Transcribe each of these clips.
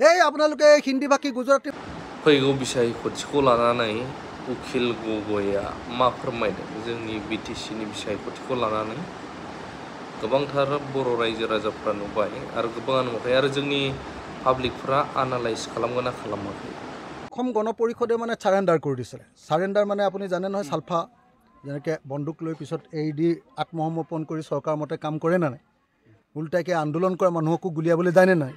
এই আপোনালোকে হিন্দী ভাষী গুজৰাটী फैगौ बिसायख'थिखौ लानानै उखिल गगैआ मा फोरमायदों जोंनि बिटिसिनि बिसायख'थिखौ लानानै गोबांथार बर' रायजो राजाफ्रा नुबाय आरो गोबाङानो नुबाय आरो जोंनि पाब्लिकफ्रा एनालाइज खालामगोन ना खालामाखै অসম গণ পৰিষদে মানে সাৰেণ্ডাৰ কৰি দিছিলে সাৰেণ্ডাৰ মানে আপুনি জানে নহয় সালফা যেনেকৈ বন্দুক লৈ পিছত এৰি দি আত্মসমৰ্পণ কৰি চৰকাৰ মতে কাম কৰে না নাই উল্টাকে আন্দোলন কৰা মানুহকো গুলিয়াবলৈ যায়নে নাই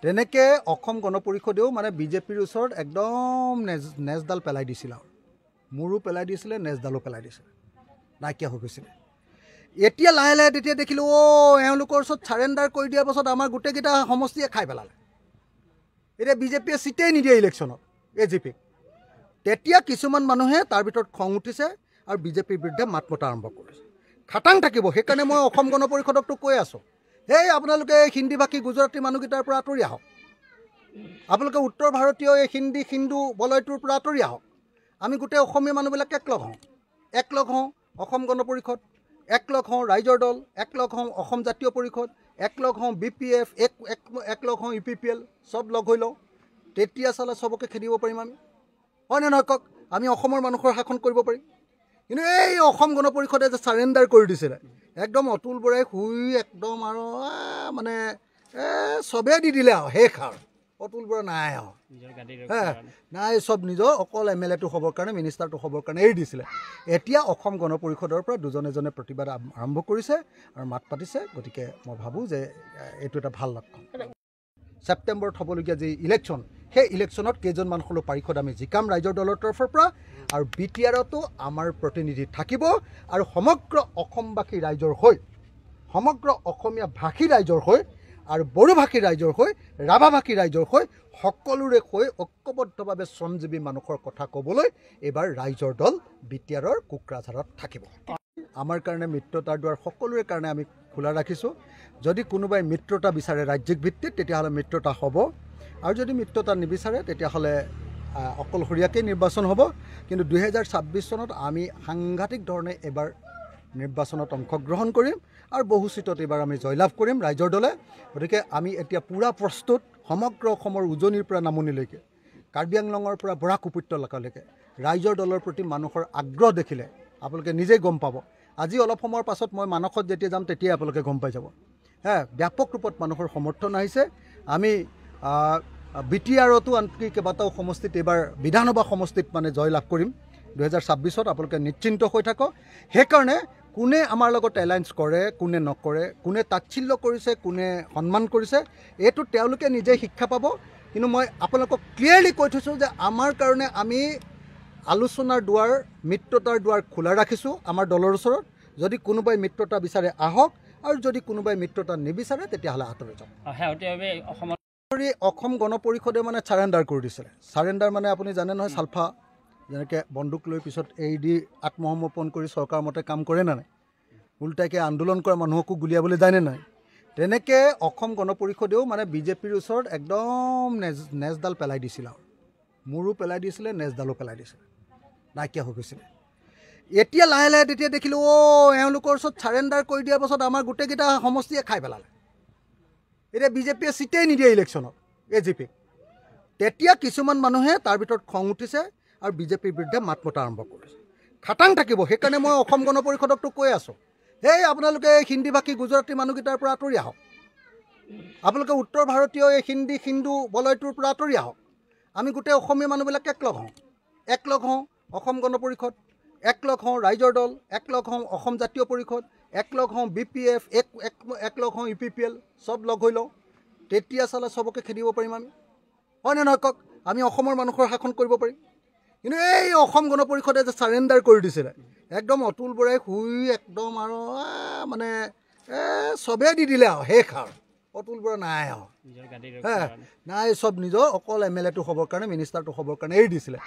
তেনেকৈ অসম গণ পৰিষদেও মানে বিজেপিৰ ওচৰত একদম নেজডাল পেলাই দিছিল আৰু মূৰো পেলাই দিছিলে নেজডালো পেলাই দিছিলে নাইকিয়া হৈ গৈছিলে এতিয়া লাহে লাহে তেতিয়া দেখিলোঁ এওঁলোকৰ ওচৰত সাৰেণ্ডাৰ কৰি দিয়াৰ পাছত আমাৰ গোটেইকেইটা সমষ্টিয়ে খাই পেলালে এতিয়া বিজেপিয়ে চিটেই নিদিয়ে ইলেকশ্যনত এজিপিক তেতিয়া কিছুমান মানুহে তাৰ ভিতৰত খং উঠিছে আৰু বিজেপিৰ বিৰুদ্ধে মাত মতা আৰম্ভ কৰিছে খাটাং থাকিব সেইকাৰণে মই অসম গণ পৰিষদকতো কৈ আছোঁ এই আপোনালোকে হিন্দী ভাষী গুজৰাটী মানুহকেইটাৰ পৰা আঁতৰি আহক আপোনালোকে উত্তৰ ভাৰতীয় এই হিন্দী হিন্দু বলয়টোৰ পৰা আঁতৰি আহক আমি গোটেই অসমীয়া মানুহবিলাক একলগ হওঁ অসম গণ পৰিষদ একলগ হওঁ ৰাইজৰ দল একলগ হওঁ অসম জাতীয় পৰিষদ একলগ হওঁ BPF একলগ হওঁ UPPL চব লগ হৈ লওঁ তেতিয়া চালে চবকে খেদিব পাৰিম আমি হয়নে নহয় কওক আমি অসমৰ মানুহৰ শাসন কৰিব পাৰিম কিন্তু এই অসম গণ পৰিষদে যে সাৰেণ্ডাৰ কৰি দিছিলে একদম অতুল বৰাই শুই একদম আৰু মানে চবেই দি দিলে আৰু শেষ আৰু অতুল বৰা নাই আৰু নাই চব নিজৰ অকল MLAটো হ'বৰ কাৰণে মিনিষ্টাৰটো হ'বৰ কাৰণে এৰি দিছিলে এতিয়া অসম গণ পৰিষদৰ পৰা দুজন এজনে প্ৰতিবাদ আৰম্ভ কৰিছে আৰু মাত পাতিছে গতিকে মই ভাবোঁ যে এইটো এটা ভাল লক্ষণ ছেপ্টেম্বৰত হ'বলগীয়া যি ইলেকশ্যন সেই ইলেকশ্যনত কেইজনমান হ'লেও পাৰিষদ আমি জিকাম ৰাইজৰ দলৰ তৰফৰ পৰা আৰু BTRতো আমাৰ প্ৰতিনিধি থাকিব আৰু সমগ্ৰ অসমবাসী ৰাইজৰ হৈ সমগ্ৰ অসমীয়া ভাষী ৰাইজৰ হৈ আৰু বড়োভাষী ৰাইজৰ হৈ ৰাভাভাষী ৰাইজৰ হৈ সকলোৰে হৈ ঐক্যবদ্ধভাৱে শ্ৰমজীৱী মানুহৰ কথা ক'বলৈ এইবাৰ ৰাইজৰ দল BTRৰ কোকৰাঝাৰত থাকিব আমাৰ কাৰণে মিত্ৰতাৰ দুৱাৰ সকলোৰে কাৰণে আমি খোলা ৰাখিছোঁ যদি কোনোবাই মিত্ৰতা বিচাৰে ৰাজ্যিক ভিত্তিত তেতিয়াহ'লে মিত্ৰতা হ'ব আৰু যদি মিত্ৰতা নিবিচাৰে তেতিয়াহ'লে অকলশৰীয়াকৈ নিৰ্বাচন হ'ব কিন্তু 2026 চনত আমি সাংঘাতিক ধৰণে এবাৰ নিৰ্বাচনত অংশগ্ৰহণ কৰিম আৰু বহু চিটত এবাৰ আমি জয়লাভ কৰিম ৰাইজৰ দলে গতিকে আমি এতিয়া পূৰা প্ৰস্তুত সমগ্ৰ অসমৰ উজনিৰ পৰা নামনিলৈকে কাৰ্বি আংলঙৰ পৰা বৰাক উপত্যকালৈকে ৰাইজৰ দলৰ প্ৰতি মানুহৰ আগ্ৰহ দেখিলে আপোনালোকে নিজেই গম পাব আজি অলপ সময়ৰ পাছত মই মানসত যেতিয়া যাম তেতিয়াই আপোনালোকে গম পাই যাব ব্যাপক ৰূপত মানুহৰ সমৰ্থন আহিছে আমি BTRতো আনকি কেইবাটাও সমষ্টিত এইবাৰ বিধানসভা সমষ্টিত মানে জয় লাভ কৰিম 2026ত আপোনালোকে নিশ্চিন্ত হৈ থাকক সেইকাৰণে কোনে আমাৰ লগত এলায়েন্স কৰে কোনে নকৰে কোনে তাচ্ছিল্য কৰিছে কোনে সন্মান কৰিছে এইটো তেওঁলোকে নিজে শিক্ষা পাব কিন্তু মই আপোনালোকক ক্লিয়াৰলি কৈ থৈছোঁ যে আমাৰ কাৰণে আমি আলোচনাৰ দুৱাৰ মিত্ৰতাৰ দুৱাৰ খোলা ৰাখিছোঁ আমাৰ দলৰ ওচৰত যদি কোনোবাই মিত্ৰতা বিচাৰে আহক আৰু যদি কোনোবাই মিত্ৰতা নিবিচাৰে তেতিয়াহ'লে আঁতৰি যাওক অসম গণ পৰিষদে মানে সাৰেণ্ডাৰ কৰি দিছিলে সাৰেণ্ডাৰ মানে আপুনি জানে নহয় সালফা যেনেকৈ বন্দুক লৈ পিছত এৰি দি আত্মসমৰ্পণ কৰি চৰকাৰ মতে কাম কৰে না নাই উল্টাকে আন্দোলন কৰা মানুহকো গুলিয়াবলৈ যায়নে নাই তেনেকৈ অসম গণ পৰিষদেও মানে বিজেপিৰ ওচৰত একদম নেজডাল পেলাই দিছিল আৰু মূৰো পেলাই দিছিলে নেজডালো পেলাই দিছিলে নাইকিয়া হৈ গৈছিলে এতিয়া লাহে লাহে তেতিয়া দেখিলোঁ এওঁলোকৰ ওচৰত সাৰেণ্ডাৰ কৰি দিয়াৰ পাছত আমাৰ গোটেইকেইটা সমষ্টিয়ে খাই পেলালে এতিয়া বিজেপিয়ে চিটেই নিদিয়ে ইলেকশ্যনত এজিপিক তেতিয়া কিছুমান মানুহে তাৰ ভিতৰত খং উঠিছে আৰু বিজেপিৰ বিৰুদ্ধে মাত মতা আৰম্ভ কৰিছে খাটাং থাকিব সেইকাৰণে মই অসম গণ পৰিষদকতো কৈ আছোঁ এই আপোনালোকে হিন্দী ভাষী গুজৰাটী মানুহকেইটাৰ পৰা আঁতৰি আহক আপোনালোকে উত্তৰ ভাৰতীয় এই হিন্দী হিন্দু বলয়টোৰ পৰা আঁতৰি আহক আমি গোটেই অসমীয়া মানুহবিলাক একলগ হওঁ অসম গণ পৰিষদ একলগ হওঁ ৰাইজৰ দল একলগ হওঁ অসম জাতীয় পৰিষদ একলগ হওঁ BPF একলগ হওঁ UPPL চব লগ হৈ লওঁ তেতিয়া চালে চবকে খেদিব পাৰিম আমি হয়নে নহয় কওক আমি অসমৰ মানুহৰ শাসন কৰিব পাৰিম কিন্তু এই অসম গণ পৰিষদে যে সাৰেণ্ডাৰ কৰি দিছিলে একদম অতুল বৰাই শুই একদম আৰু মানে চবেই দি দিলে আৰু শেষ আৰু অতুল বৰা নাই আৰু নাই চব নিজৰ অকল MLAটো হ'বৰ কাৰণে মিনিষ্টাৰটো হ'বৰ কাৰণে এৰি দিছিলে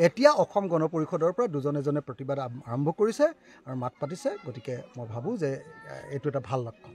এতিয়া অসম গণ পৰিষদৰ পৰা দুজন এজনে প্ৰতিবাদ আৰম্ভ কৰিছে আৰু মাত পাতিছে গতিকে মই ভাবোঁ যে এইটো এটা ভাল লক্ষণ